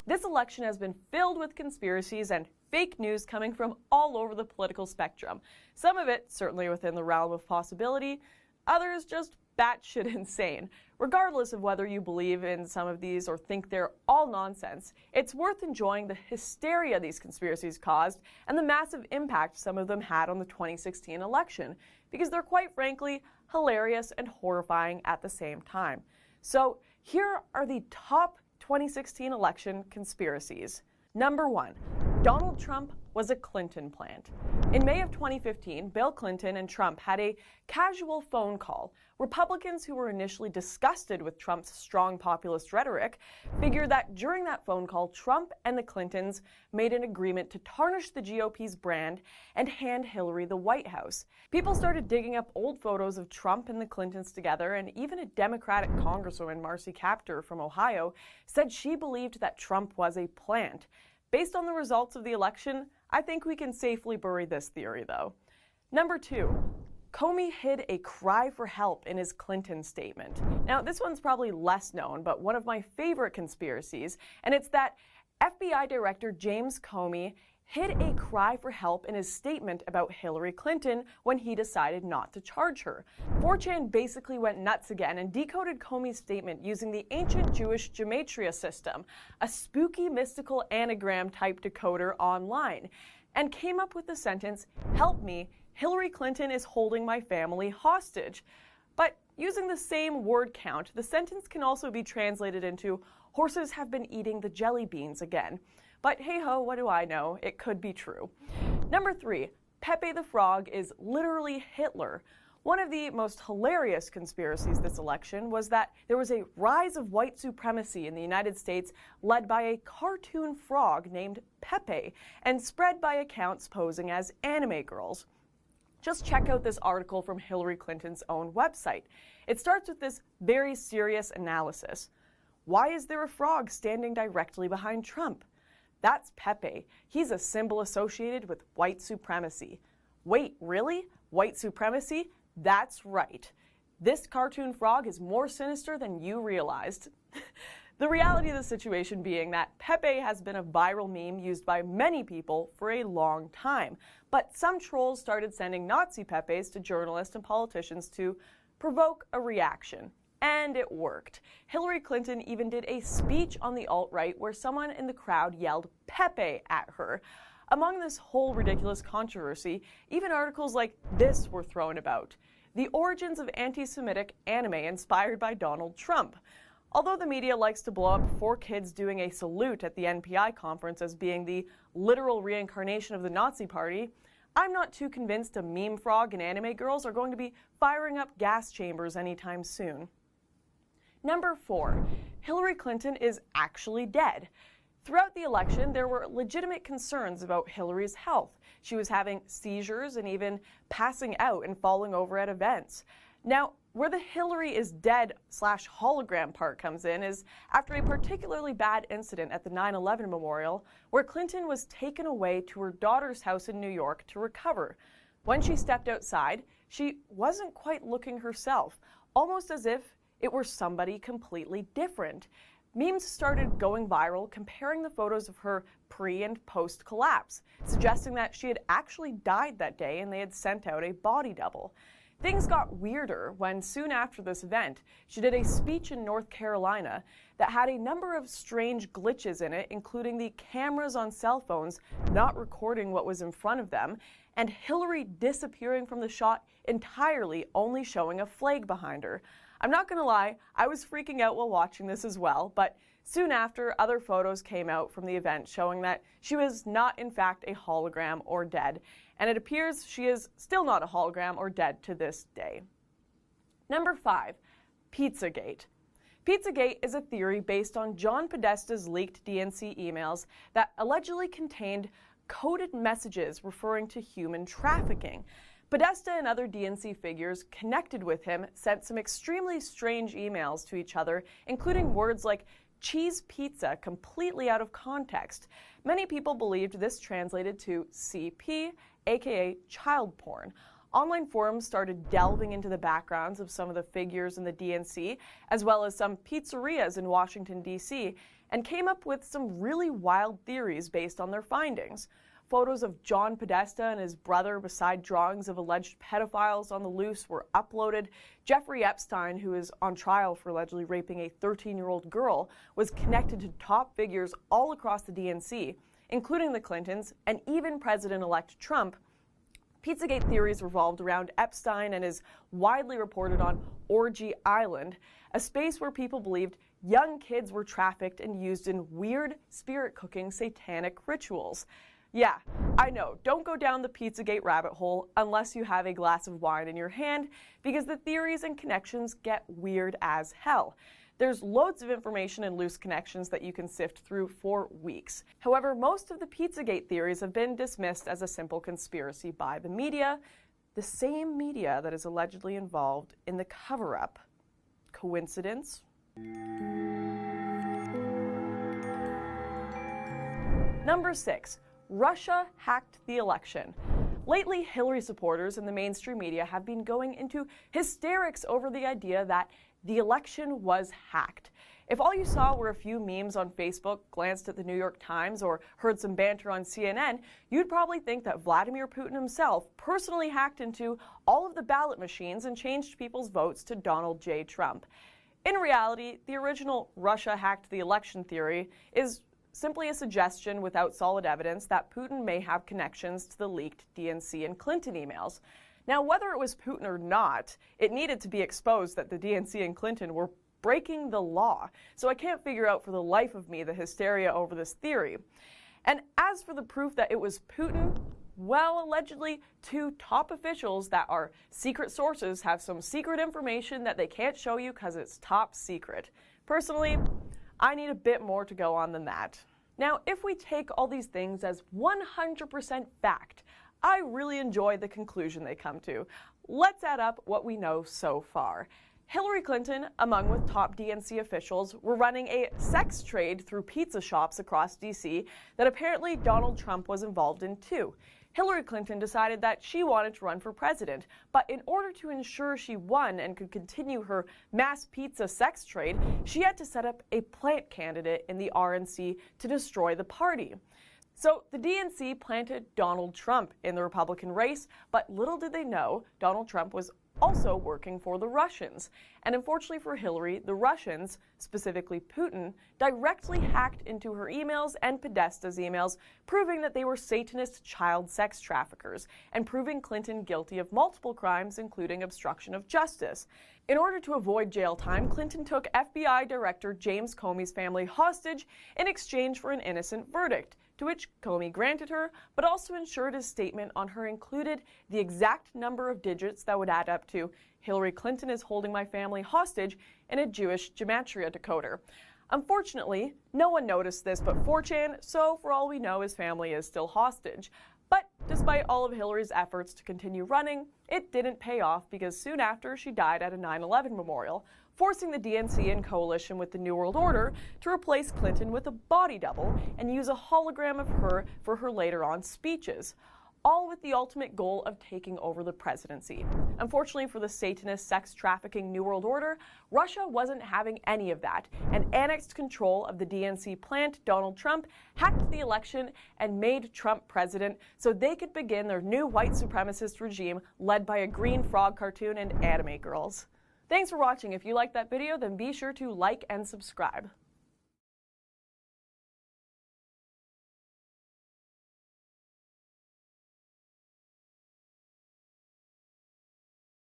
This election has been filled with conspiracies and fake news coming from all over the political spectrum. Some of it certainly within the realm of possibility, others just batshit insane. Regardless of whether you believe in some of these or think they're all nonsense, it's worth enjoying the hysteria these conspiracies caused and the massive impact some of them had on the 2016 election, because they're quite frankly hilarious and horrifying at the same time. So here are the top 2016 election conspiracies. Number 1. Donald Trump was a Clinton plant. In May of 2015, Bill Clinton and Trump had a casual phone call. Republicans who were initially disgusted with Trump's strong populist rhetoric figured that during that phone call, Trump and the Clintons made an agreement to tarnish the GOP's brand and hand Hillary the White House. People started digging up old photos of Trump and the Clintons together, and even a Democratic Congresswoman, Marcy Kaptur from Ohio, said she believed that Trump was a plant. Based on the results of the election, I think we can safely bury this theory, though. Number 2. Comey hid a cry for help in his Clinton statement. Now, this one's probably less known, but one of my favorite conspiracies, and it's that FBI Director James Comey hid a cry for help in his statement about Hillary Clinton when he decided not to charge her. 4chan basically went nuts again and decoded Comey's statement using the ancient Jewish gematria system, a spooky mystical anagram type decoder online, and came up with the sentence, "Help me, Hillary Clinton is holding my family hostage." But using the same word count, the sentence can also be translated into, "Horses have been eating the jelly beans again." But hey ho, what do I know? It could be true. Number 3, Pepe the Frog is literally Hitler. One of the most hilarious conspiracies this election was that there was a rise of white supremacy in the United States led by a cartoon frog named Pepe and spread by accounts posing as anime girls. Just check out this article from Hillary Clinton's own website. It starts with this very serious analysis. Why is there a frog standing directly behind Trump? That's Pepe. He's a symbol associated with white supremacy. Wait, really? White supremacy? That's right. This cartoon frog is more sinister than you realized. The reality of the situation being that Pepe has been a viral meme used by many people for a long time, but some trolls started sending Nazi Pepes to journalists and politicians to provoke a reaction. And it worked. Hillary Clinton even did a speech on the alt-right where someone in the crowd yelled Pepe at her. Among this whole ridiculous controversy, even articles like this were thrown about. The origins of anti-Semitic anime inspired by Donald Trump. Although the media likes to blow up 4 kids doing a salute at the NPI conference as being the literal reincarnation of the Nazi Party, I'm not too convinced a meme frog and anime girls are going to be firing up gas chambers anytime soon. Number 4, Hillary Clinton is actually dead. Throughout the election, there were legitimate concerns about Hillary's health. She was having seizures and even passing out and falling over at events. Now, where the Hillary is dead/hologram part comes in is after a particularly bad incident at the 9/11 memorial, where Clinton was taken away to her daughter's house in New York to recover. When she stepped outside, she wasn't quite looking herself, almost as if it were somebody completely different. Memes started going viral comparing the photos of her pre- and post-collapse, suggesting that she had actually died that day and they had sent out a body double. Things got weirder when soon after this event, she did a speech in North Carolina that had a number of strange glitches in it, including the cameras on cell phones not recording what was in front of them, and Hillary disappearing from the shot entirely, only showing a flag behind her. I'm not gonna lie, I was freaking out while watching this as well, but soon after, other photos came out from the event showing that she was not in fact a hologram or dead, and it appears she is still not a hologram or dead to this day. Number 5, Pizzagate. Pizzagate is a theory based on John Podesta's leaked DNC emails that allegedly contained coded messages referring to human trafficking. Podesta and other DNC figures connected with him sent some extremely strange emails to each other, including words like cheese pizza completely out of context. Many people believed this translated to CP, aka child porn. online forums started delving into the backgrounds of some of the figures in the DNC, as well as some pizzerias in Washington, D.C., and came up with some really wild theories based on their findings. Photos of John Podesta and his brother beside drawings of alleged pedophiles on the loose were uploaded. Jeffrey Epstein, who is on trial for allegedly raping a 13-year-old girl, was connected to top figures all across the DNC, including the Clintons and even President-elect Trump. Pizzagate theories revolved around Epstein and is widely reported on Orgy Island, a space where people believed young kids were trafficked and used in weird spirit-cooking satanic rituals. Yeah, I know, don't go down the Pizzagate rabbit hole unless you have a glass of wine in your hand, because the theories and connections get weird as hell. There's loads of information and loose connections that you can sift through for weeks. However, most of the Pizzagate theories have been dismissed as a simple conspiracy by the media, the same media that is allegedly involved in the cover-up. Coincidence? Number 6. Russia hacked the election. Lately, Hillary supporters in the mainstream media have been going into hysterics over the idea that the election was hacked. If all you saw were a few memes on Facebook, glanced at the New York Times, or heard some banter on CNN, you'd probably think that Vladimir Putin himself personally hacked into all of the ballot machines and changed people's votes to Donald J. Trump. In reality, the original Russia hacked the election theory is simply a suggestion without solid evidence that Putin may have connections to the leaked DNC and Clinton emails. Now, whether it was Putin or not, it needed to be exposed that the DNC and Clinton were breaking the law. So I can't figure out for the life of me the hysteria over this theory. And as for the proof that it was Putin, well, allegedly, 2 top officials that are secret sources have some secret information that they can't show you because it's top secret. Personally, I need a bit more to go on than that. Now, if we take all these things as 100% fact, I really enjoy the conclusion they come to. Let's add up what we know so far. Hillary Clinton, among with top DNC officials, were running a sex trade through pizza shops across D.C. that apparently Donald Trump was involved in too. Hillary Clinton decided that she wanted to run for president, but in order to ensure she won and could continue her mass pizza sex trade, she had to set up a plant candidate in the RNC to destroy the party. So the DNC planted Donald Trump in the Republican race, but little did they know Donald Trump was also working for the Russians. And unfortunately for Hillary, the Russians, specifically Putin, directly hacked into her emails and Podesta's emails, proving that they were Satanist child sex traffickers, and proving Clinton guilty of multiple crimes, including obstruction of justice. In order to avoid jail time, Clinton took FBI Director James Comey's family hostage in exchange for an innocent verdict, to which Comey granted her, but also ensured his statement on her included the exact number of digits that would add up to Hillary Clinton is holding my family hostage in a Jewish gematria decoder. Unfortunately, no one noticed this but 4chan, so for all we know, his family is still hostage. But despite all of Hillary's efforts to continue running, it didn't pay off because soon after she died at a 9/11 memorial, forcing the DNC in coalition with the New World Order to replace Clinton with a body double and use a hologram of her for her later on speeches, all with the ultimate goal of taking over the presidency. Unfortunately for the Satanist sex trafficking New World Order, Russia wasn't having any of that and annexed control of the DNC plant Donald Trump, hacked the election, and made Trump president so they could begin their new white supremacist regime led by a green frog cartoon and anime girls. Thanks for watching. If you liked that video, then be sure to like and subscribe.